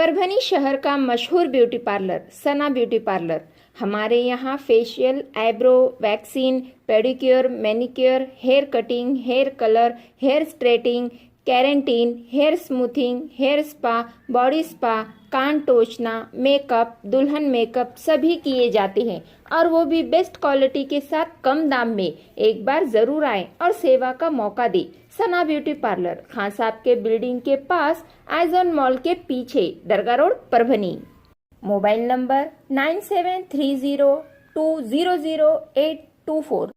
परभनी शहर का मशहूर beauty parlour Sana beauty parlour. हमारे यहाँ facial, eyebrow, waxing, pedicure, manicure, hair cutting, hair colour, hair straightening, keratin, hair smoothing, hair spa, body spa, कान टोचना, makeup, दुल्हन मेकअप सभी किए जाते हैं और वो भी बेस्ट क्वालिटी के साथ कम दाम में। एक बार जरूर आएं और सेवा का मौका दें। सना ब्यूटी पार्लर, खान साहब के बिल्डिंग के पास, आइजॉन मॉल के पीछे, दरगाह रोड, परभनी। Mobile number 9730200824।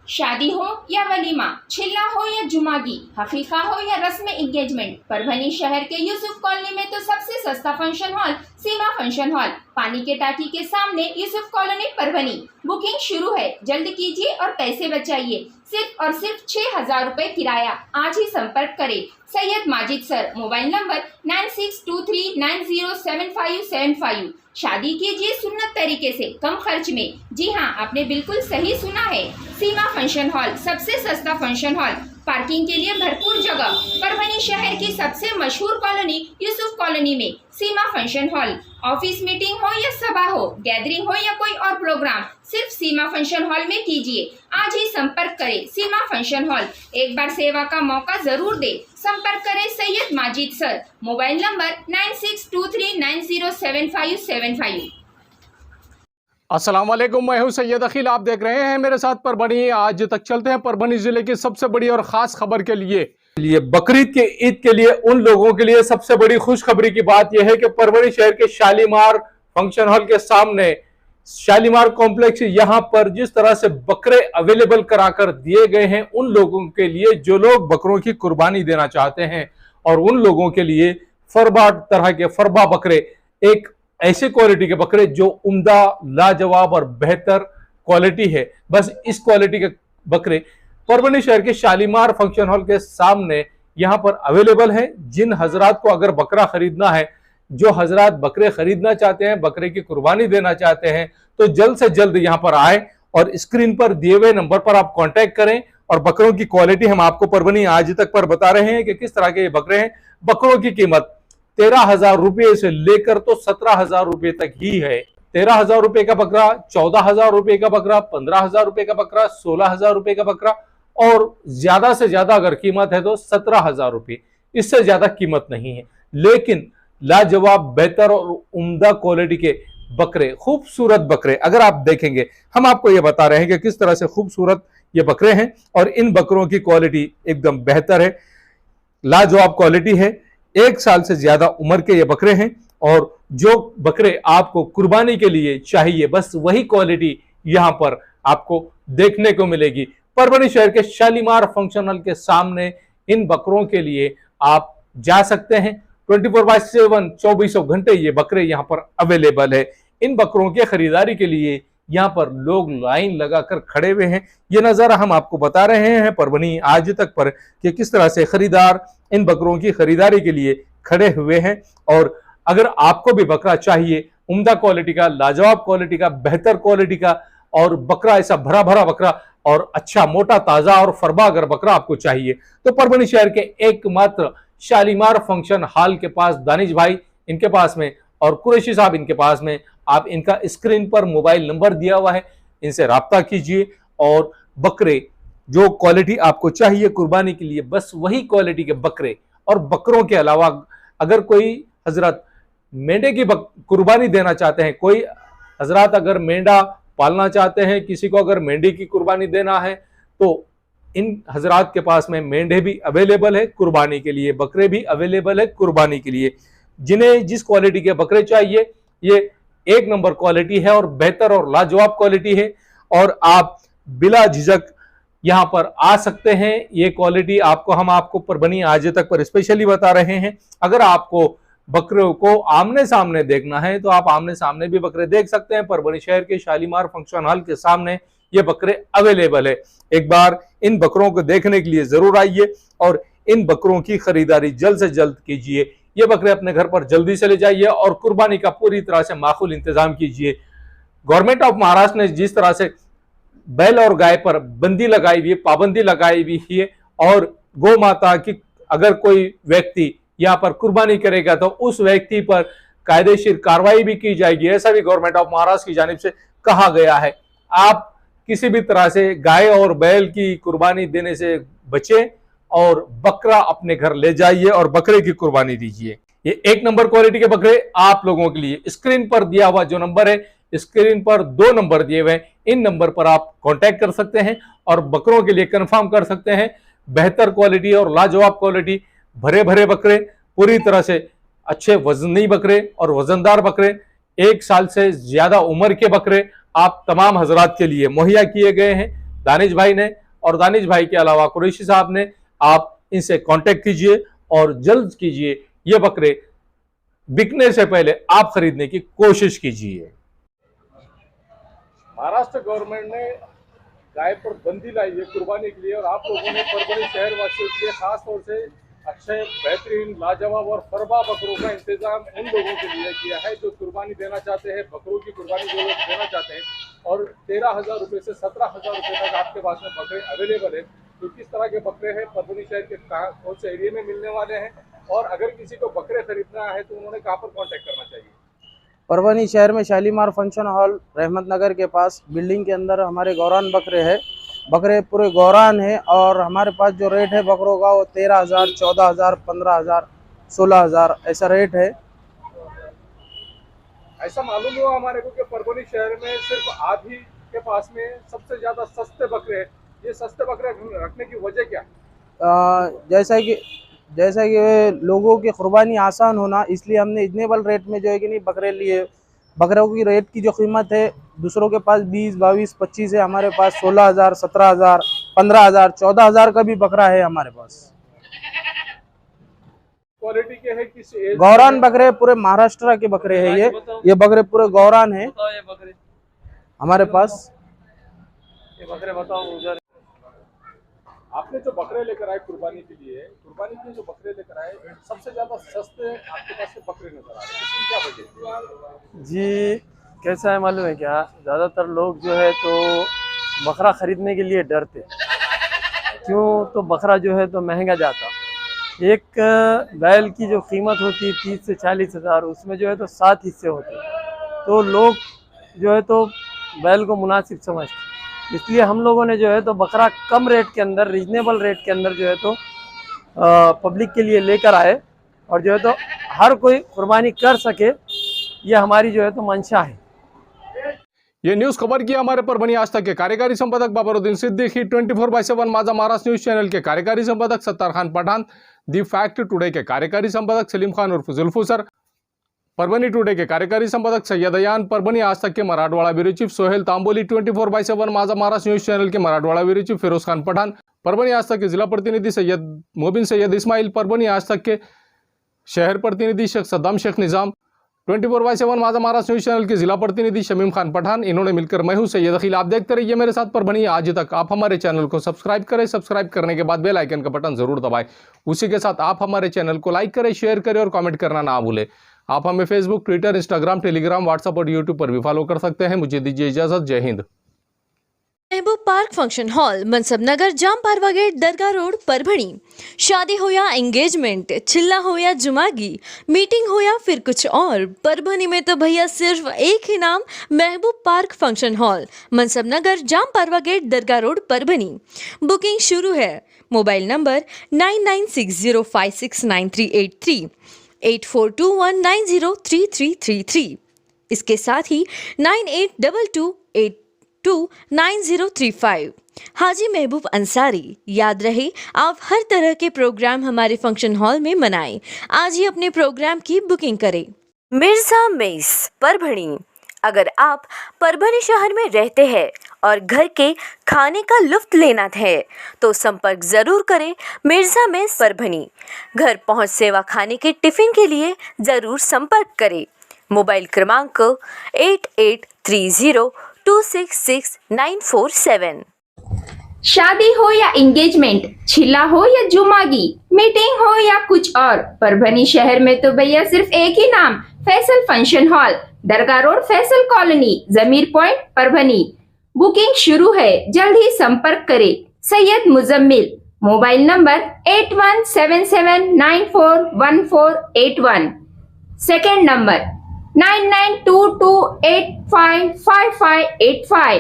शादी हो या वलीमा, छिल्ला हो या जुमागी, हकीका हो या रस्म एंगेजमेंट, परभनी शहर के यूसुफ कॉलोनी में तो सबसे सस्ता फंक्शन हॉल सीमा फंक्शन हॉल, पानी के टाकी के सामने, यूसुफ कॉलोनी, परभनी। बुकिंग शुरू है, जल्द कीजिए और पैसे बचाइए। सिर्फ और सिर्फ 6,000 रुपए किराया। आज ही संपर्क करें Syed Majid sir. Mobile number 9623907575। शादी कीजिए सुन्नत तरीके से, कम खर्च में। जी हाँ, आपने बिल्कुल सही सुना है। सीमा फंक्शन हॉल, सबसे सस्ता फंक्शन हॉल, पार्किंग के लिए भरपूर जगह। परभनी शहर की सबसे मशहूर कॉलोनी यूसुफ कॉलोनी में सीमा फंक्शन हॉल। ऑफिस मीटिंग हो या सभा हो, गैदरिंग हो या कोई और प्रोग्राम, सिर्फ सीमा फंक्शन हॉल में कीजिए। आज ही संपर्क करें सीमा फंक्शन हॉल। एक बार सेवा का मौका जरूर दे। संपर्क करें Syed Majid sir. Mobile number 9623907575। अस्सलाम वालेकुम, मैं हूं सैयद अखिल। आप देख रहे हैं मेरे साथ परभनी। आज तक चलते हैं परभनी जिले की सबसे बड़ी और खास खबर के लिए बकरीद के ईद के लिए उन लोगों के लिए सबसे बड़ी खुशखबरी की बात यह है कि परभनी शहर के शालीमार फंक्शन हॉल के सामने, शालीमार कॉम्प्लेक्स, यहां पर जिस तरह से बकरे अवेलेबल कराकर दिए गए हैं उन लोगों के लिए जो लोग बकरों की कुर्बानी देना चाहते हैं, और उन लोगों के लिए फरबा तरह के फरबा बकरे, एक ऐसे क्वालिटी के बकरे जो उम्दा, लाजवाब और बेहतर क्वालिटी है। बस इस क्वालिटी के बकरे परभनी शहर के शालीमार फंक्शन हॉल के सामने यहां पर अवेलेबल है। जिन हजरात को अगर बकरा खरीदना है, जो हजरात बकरे खरीदना चाहते हैं, बकरे की कुर्बानी देना चाहते हैं, तो जल्द से जल्द यहां पर आए और स्क्रीन पर दिए हुए नंबर पर आप कांटेक्ट करें। और बकरों की क्वालिटी हम आपको परभनी आज तक पर बता रहे हैं कि किस तरह के ये बकरे हैं। बकरों की कीमत 13,000 रुपये से लेकर तो 17,000 रुपये तक ही है। 13,000 रुपये का बकरा, 14,000 रुपये का बकरा, 15,000 रुपये का बकरा, 16,000 रुपये का बकरा, और ज्यादा से ज्यादा अगर कीमत है तो 17,000 रुपये। इससे ज्यादा कीमत नहीं है। लेकिन लाजवाब, बेहतर और उम्दा क्वालिटी के बकरे, खूबसूरत बकरे अगर आप देखेंगे, हम आपको ये बता रहे हैं कि किस तरह से खूबसूरत ये बकरे हैं। और इन बकरों की क्वालिटी एकदम बेहतर है, लाजवाब क्वालिटी है। 1 साल से ज्यादा उम्र के ये बकरे हैं। और जो बकरे आपको कुर्बानी के लिए चाहिए, बस वही क्वालिटी यहां पर आपको देखने को मिलेगी। परभनी शहर के शालीमार फंक्शन हॉल के सामने इन बकरों के लिए आप जा सकते हैं। 24/7 24 घंटे ये बकरे यहां पर अवेलेबल है। इन बकरों के खरीदारी के लिए यहां पर लोग लाइन लगाकर खड़े हुए हैं। ये नजारा हम आपको बता रहे हैं परभनी आज तक पर कि किस तरह से खरीदार इन बकरों की खरीदारी के लिए खड़े हुए हैं। और अगर आपको भी बकरा चाहिए, उम्दा क्वालिटी का, लाजवाब क्वालिटी का, बेहतर क्वालिटी का, और बकरा ऐसा भरा भरा बकरा और अच्छा मोटा ताजा और फरबा अगर बकरा आपको चाहिए, तो परभनी शहर के एकमात्र शालीमार फंक्शन हॉल के पास दानिश भाई इनके पास में और कुरैशी साहब इनके पास में, आप इनका स्क्रीन पर मोबाइल नंबर दिया हुआ है, इनसे राब्ता कीजिए। और बकरे जो क्वालिटी आपको चाहिए कुर्बानी के लिए, बस वही क्वालिटी के बकरे। और बकरों के अलावा अगर कोई हजरत मेंढे की कुर्बानी देना चाहते हैं, कोई हजरत अगर मेंढा पालना चाहते हैं, किसी को अगर मेंढी की कुर्बानी देना है, तो इन हजरात के पास में मेंढे भी अवेलेबल है कुर्बानी के लिए, बकरे भी अवेलेबल है कुर्बानी के लिए। जिन्हें जिस क्वालिटी के बकरे चाहिए, ये 1 नंबर क्वालिटी है और बेहतर और लाजवाब क्वालिटी है। और आप बिला झिझक यहां पर आ सकते हैं। ये क्वालिटी हम आपको परभनी आज तक पर स्पेशली बता रहे हैं। अगर आपको बकरों को आमने सामने देखना है तो आप आमने सामने भी बकरे देख सकते हैं। परभनी शहर के शालीमार फंक्शन हॉल के सामने ये बकरे अवेलेबल है। एक बार इन बकरों को देखने के लिए जरूर आइए और इन बकरों की खरीदारी जल्द से जल्द कीजिए। ये बकरे अपने घर पर जल्दी से ले जाइए और कुर्बानी का पूरी तरह से माकूल इंतजाम कीजिए। गवर्नमेंट ऑफ महाराष्ट्र ने जिस तरह से बैल और गाय पर बंदी लगाई हुई है, पाबंदी लगाई हुई है, और गौ माता की अगर कोई व्यक्ति यहाँ पर कुर्बानी करेगा तो उस व्यक्ति पर कायदेशीर कार्रवाई भी की जाएगी, ऐसा भी गवर्नमेंट ऑफ महाराष्ट्र की जानिब से कहा गया है। आप किसी भी तरह से गाय और बैल की कुर्बानी देने से बचें और बकरा अपने घर ले जाइए और बकरे की कुर्बानी दीजिए। ये 1 नंबर क्वालिटी के बकरे आप लोगों के लिए। स्क्रीन पर दिया हुआ जो नंबर है, स्क्रीन पर 2 नंबर दिए हुए हैं, इन नंबर पर आप कांटेक्ट कर सकते हैं और बकरों के लिए कंफर्म कर सकते हैं। बेहतर क्वालिटी और लाजवाब क्वालिटी, भरे भरे बकरे, पूरी तरह से अच्छे वजनी बकरे और वजनदार बकरे, 1 साल से ज्यादा उम्र के बकरे आप तमाम हजरात के लिए मुहैया किए गए हैं दानिश भाई ने, और दानिश भाई के अलावा कुरैशी साहब ने। आप इनसे कांटेक्ट कीजिए और जल्द कीजिए, ये बकरे बिकने से पहले आप खरीदने की कोशिश कीजिए। महाराष्ट्र गवर्नमेंट ने गाय पर बंदी लाई है कुर्बानी के लिए, और आप लोगों ने परभणी शहर वासियों के लिए खास तौर से अच्छे, बेहतरीन, लाजवाब और फरबा बकरों का इंतजाम उन लोगों के लिए किया है जो कुर्बानी देना चाहते हैं, बकरों की कुर्बानी जो लोग देना चाहते हैं। और 13,000 रुपये से 17,000 रुपये तक आपके पास में बकरे अवेलेबल है। तो किस तरह के बकरे हैं, परभणी शहर के कौन से एरिया में मिलने वाले हैं, और अगर किसी को बकरे खरीदना है तो उन्होंने कहाँ पर कॉन्टेक्ट करना चाहिए? परभणी शहर में शालीमार फंक्शन हॉल रहमत नगर के पास बिल्डिंग के अंदर हमारे गौरान बकरे हैं। बकरे पूरे गौरान है और हमारे पास जो रेट है बकरों का वो 13,000, 14,000, 15,000, 16,000 ऐसा रेट है। ऐसा मालूम हुआ हमारे को कि परभणी शहर में सिर्फ आप ही के पास में सबसे ज्यादा सस्ते बकरे हैं। ये सस्ते बकरे रखने की वजह क्या है? जैसा कि लोगों की कुर्बानी आसान होना, इसलिए हमने इतनेबल रेट में जो है कि नहीं बकरे लिए। बकरों की रेट की जो कीमत है दूसरों के पास 20, 22, 25 है, हमारे पास 16,000, 17,000, 15,000, 14,000 का भी बकरा है हमारे पास। क्वालिटी के है किस एज? गौरान बकरे पूरे महाराष्ट्र के बकरे हैं। ये बकरे पूरे गौरान है हमारे पास। ये बकरे बताओ उधर। आपने जो बकरे लेकर आए कुर्बानी के लिए, कुर्बानी के जो बकरे लेकर आए सबसे ज्यादा सस्ते आपके पास से बकरे नजर आ रहे हैं, इसकी क्या वजह? जी कैसा है मालूम है क्या, ज़्यादातर लोग जो है तो बकरा ख़रीदने के लिए डरते। क्यों? तो बकरा जो है तो महंगा जाता। एक बैल की जो कीमत होती 30 से 40 हज़ार, उसमें जो है तो 7 हिस्से होते, तो लोग जो है तो बैल को मुनासिब समझते। इसलिए हम लोगों ने जो है तो बकरा कम रेट के अंदर, रीजनेबल रेट के अंदर जो है तो पब्लिक के लिए लेकर आए, और जो है तो हर कोई कुर्बानी कर सके, ये हमारी जो है तो मंशा है। ये न्यूज खबर किया हमारे परभणी आज तक के कार्यकारी संपादक बाबरुद्दीन सिद्दीकी, 24/7 माझा महाराष्ट्र न्यूज चैनल के कार्यकारी संपादक Sattar Khan Pathan, the fact today के कार्यकारी संपादक सलीम खान उर्फ जुल्फू सर, परभणी टुडे के कार्यकारी संपादक सैयद अयान, परभणी आज तक के मराठवाड़ा ब्यूरो चीफ सोहेल तांबोली, 24/7 माझा महाराष्ट्र न्यूज चैनल के मराठवाड़ा ब्यूरो चीफ फिरोज खान पठान, परभणी आज तक के जिला प्रतिनिधि सैयद मोबिन सैयद इस्माइल, परभणी आज तक के शहर प्रतिनिधि शेख सद्दाम शेख निज़ाम, 24/7 माझा महाराष्ट्र न्यूज चैनल के जिला प्रतिनिधि शमीम खान पठान, इन्होंने मिलकर मैं हूं सैयद अखिल। आप देखते रहिए मेरे साथ परभणी आज तक। आप हमारे चैनल को सब्सक्राइब करें, सब्सक्राइब करने के बाद बेल आइकन का बटन जरूर दबाएं। उसी के साथ आप हमारे चैनल को लाइक करें, शेयर करें और कमेंट करना ना भूलें। आप हमें Facebook, Twitter, Instagram, Telegram, WhatsApp और यूट्यूब पर भी फॉलो कर सकते हैं। मुझे दीजिए इजाजत। जय हिंद। महबूब पार्क फंक्शन हॉल, मनसब नगर, जाम पारवा गेट, दरगाह रोड, परभणी। शादी हो या एंगेजमेंट, चिल्ला हो या जुमागी, मीटिंग हो या फिर कुछ और, परभणी में तो भैया सिर्फ एक ही नाम, महबूब पार्क फंक्शन हॉल, मनसब नगर, जाम पारवा गेट, दरगाह रोड, परभणी। बुकिंग शुरू है। Mobile number 9960569383, 8421903333। इसके साथ ही 9822829035। हाजी महबूब अंसारी। याद रहे, आप हर तरह के प्रोग्राम हमारे फंक्शन हॉल में मनाएं। आज ही अपने प्रोग्राम की बुकिंग करें। मिर्जा मेस, परभणी। अगर आप परभणी शहर में रहते हैं और घर के खाने का लुत्फ लेना है तो संपर्क जरूर करें मिर्जा मेस परभणी। घर पहुंच सेवा खाने के टिफिन के लिए जरूर संपर्क करें। मोबाइल क्रमांक 8830266947। शादी हो या एंगेजमेंट, छिल्ला हो या जुमागी, मीटिंग हो या कुछ और, परभणी शहर में तो भैया सिर्फ एक ही नाम, फैसल फंक्शन हॉल, दरगाह रोड, फैसल कॉलोनी, जमीर पॉइंट, परभणी। बुकिंग शुरू है, जल्द ही संपर्क करें। Syed Muzammil, mobile number 8177941481। Second number 9922855585।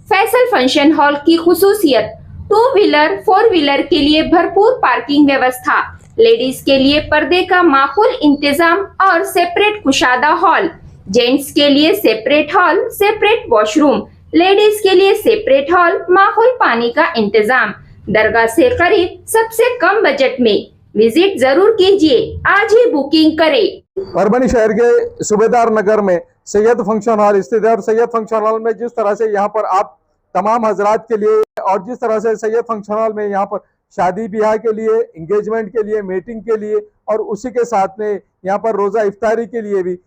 Faisal function hall की खुसूसियत, 2 व्हीलर 4 व्हीलर के लिए भरपूर पार्किंग व्यवस्था, लेडीज के लिए पर्दे का माकूल इंतजाम और सेपरेट कुशादा हॉल, जेंट्स के लिए separate hall, separate washroom, ladies के लिए सेपरेट हॉल, माकूल पानी का इंतजाम, दरगाह से करीब, सबसे कम बजट में। विजिट जरूर कीजिए, आज ही बुकिंग करें। परभनी शहर के सूबेदार नगर में सैयद फंक्शन हॉल स्थित है और सैयद फंक्शन हॉल में जिस तरह से यहाँ पर आप तमाम हजरात के लिए और जिस तरह से सैयद फंक्शन हॉल में यहाँ पर शादी ब्याह के लिए, एंगेजमेंट के लिए, मीटिंग के लिए और उसी के साथ में यहाँ पर रोजा इफ्तारी के लिए भी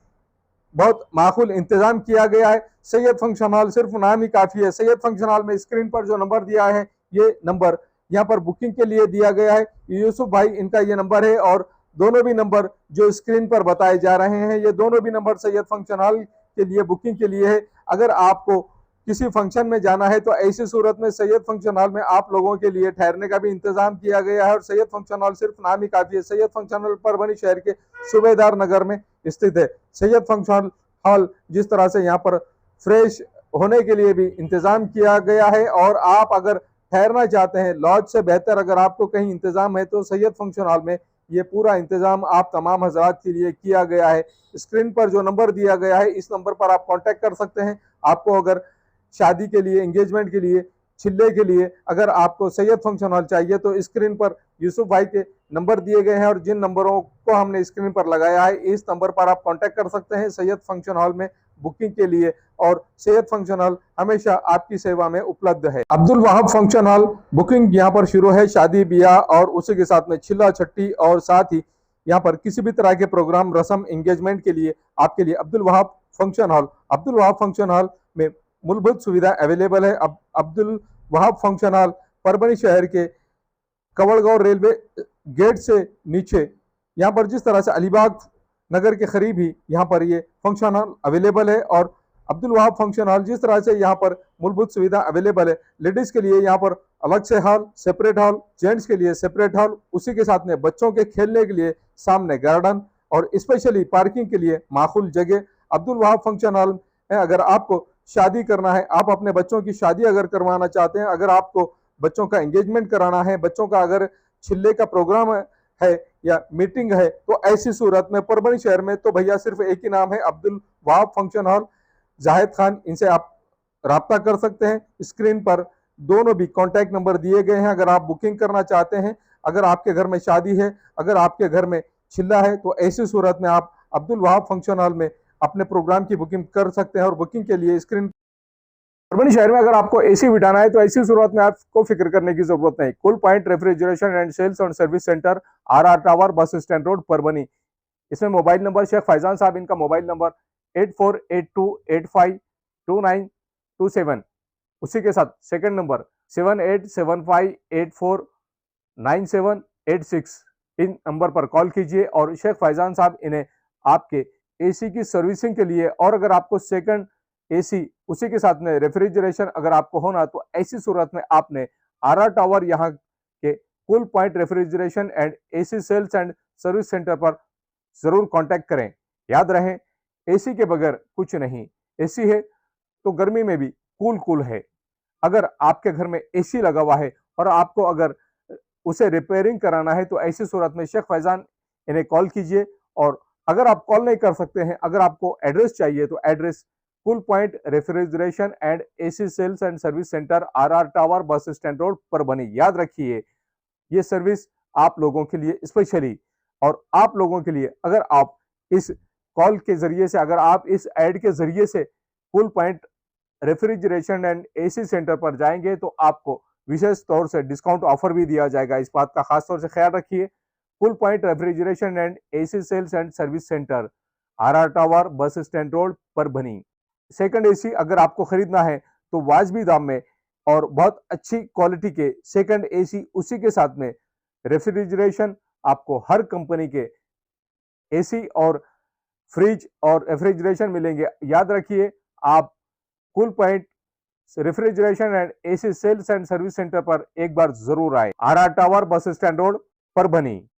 बहुत माकूल इंतजाम किया गया है। सैयद फंक्शन हॉल सिर्फ नाम ही काफी है। सैयद फंक्शन हॉल में स्क्रीन पर जो नंबर दिया है, ये नंबर यहाँ पर बुकिंग के लिए दिया गया है। यूसुफ भाई इनका ये नंबर है और दोनों भी नंबर जो स्क्रीन पर बताए जा रहे हैं, ये दोनों भी नंबर सैयद फंक्शन हॉल के लिए बुकिंग के लिए है। अगर आपको किसी फंक्शन में जाना है तो ऐसी सूरत में सैयद फंक्शन हॉल में आप लोगों के लिए ठहरने का भी इंतजाम किया गया है और सैयद फंक्शन हॉल सिर्फ नाम ही काफी है। सैयद फंक्शन हॉल परभनी शहर के सूबेदार नगर में स्थित है। सैयद फंक्शन हॉल जिस तरह से यहाँ पर फ्रेश होने के लिए भी इंतजाम किया गया है और आप अगर ठहरना चाहते हैं, लॉज से बेहतर अगर आपको कहीं इंतजाम है तो सैयद फंक्शन हॉल में ये पूरा इंतजाम आप तमाम हजरात के लिए किया गया है। स्क्रीन पर जो नंबर दिया गया है, इस नंबर पर आप कांटेक्ट कर सकते हैं। आपको अगर शादी के लिए, एंगेजमेंट के लिए, छिल्ले के लिए अगर आपको सैयद फंक्शन हॉल चाहिए तो स्क्रीन पर यूसुफ भाई के नंबर दिए गए हैं और जिन नंबरों को हमने स्क्रीन पर लगाया है, इस नंबर पर आप कांटेक्ट कर सकते हैं सैयद फंक्शन हॉल में बुकिंग के लिए और सैयद फंक्शन हॉल हमेशा आपकी सेवा में उपलब्ध है। Abdul Wahab function hall booking यहाँ पर शुरू है। शादी ब्याह और उसी के साथ में छिल्ला छट्टी और साथ ही यहाँ पर किसी भी तरह के प्रोग्राम, रस्म, एंगेजमेंट के लिए आपके लिए अब्दुल वहाब फंक्शन हॉल में मूलभूत सुविधा अवेलेबल है। अब्दुल वहाब फंक्शन हॉल परभनी शहर के कवड़गांव रेलवे गेट से नीचे, यहाँ पर जिस तरह से अलीबाग नगर के करीब ही यहाँ पर ये फंक्शन हॉल अवेलेबल है और अब्दुल वहाब फंक्शन हॉल जिस तरह से यहाँ पर मूलभूत सुविधा अवेलेबल है, लेडीज के लिए यहाँ पर अलग से हॉल, सेपरेट हॉल, जेंट्स के लिए सेपरेट हॉल, उसी के साथ में बच्चों के खेलने के लिए सामने गार्डन और स्पेशली पार्किंग के लिए माकूल जगह। अब्दुल वहाब फंक्शन हॉल में अगर आपको शादी करना है, आप अपने बच्चों की शादी अगर करवाना चाहते हैं, अगर आपको बच्चों का एंगेजमेंट कराना है, बच्चों का अगर छिल्ले का प्रोग्राम है या मीटिंग है, तो ऐसी सूरत में परभनी शहर में तो भैया सिर्फ एक ही नाम है, अब्दुल वहाब फंक्शन हॉल, जाहिद खान। इनसे आप राब्ता कर सकते हैं। स्क्रीन पर दोनों भी कॉन्टैक्ट नंबर दिए गए हैं। अगर आप बुकिंग करना चाहते हैं, अगर आपके घर में शादी है, अगर आपके घर में छिल्ला है, तो ऐसी सूरत में आप अब्दुल वहाब फंक्शन हॉल में अपने प्रोग्राम की बुकिंग कर सकते हैं और बुकिंग के लिए स्क्रीन परभनी शहर में अगर आपको एसी बिठाना है तो ऐसी सूरत में आपको फिक्र करने की जरूरत नहीं। Cool point refrigeration and sales और service centre, RR tower, bus stand road, Parbhani. इसमें मोबाइल नंबर शेख फैजान साहब, इनका मोबाइल नंबर 8482852927। उसी के साथ सेकंड नंबर 7875849786। इन नंबर पर कॉल कीजिए और शेख फैजान साहब इन्हें आपके एसी की सर्विसिंग के लिए, और अगर आपको सेकंड एसी उसी के साथ में रेफ्रिजरेशन अगर आपको होना, तो ऐसी सूरत में आपने RR टावर यहाँ के cool point refrigeration and AC sales and service centre पर जरूर कांटेक्ट करें। याद रहे, एसी के बगैर कुछ नहीं। एसी है तो गर्मी में भी कूल है। अगर आपके घर में एसी लगा हुआ है और आपको अगर उसे रिपेयरिंग कराना है, तो ऐसी सूरत में शेख फैजान इन्हें कॉल कीजिए। और अगर आप कॉल नहीं कर सकते हैं, अगर आपको एड्रेस चाहिए, तो address cool point refrigeration and AC sales and service centre, RR tower, bus stand road, Parbhani. याद रखिए, ये सर्विस आप लोगों के लिए स्पेशली, और आप लोगों के लिए अगर आप इस कॉल के जरिए से, अगर आप इस ऐड के जरिए से cool point refrigeration and AC centre पर जाएंगे, तो आपको विशेष तौर से डिस्काउंट ऑफर भी दिया जाएगा। इस बात का खास तौर से ख्याल रखिए। Cool point refrigeration and AC sales and service centre, RR tower, bus stand road, Parbhani. Second AC अगर आपको खरीदना है तो वाजबी दाम में और बहुत अच्छी क्वालिटी के सेकंड एसी, उसी के साथ में रेफ्रिजरेशन, आपको हर कंपनी के एसी और फ्रिज और रेफ्रिजरेशन मिलेंगे। याद रखिए, आप cool point refrigeration and AC sales and service centre पर एक बार जरूर आए। R tower, bus stand road, Parbhani.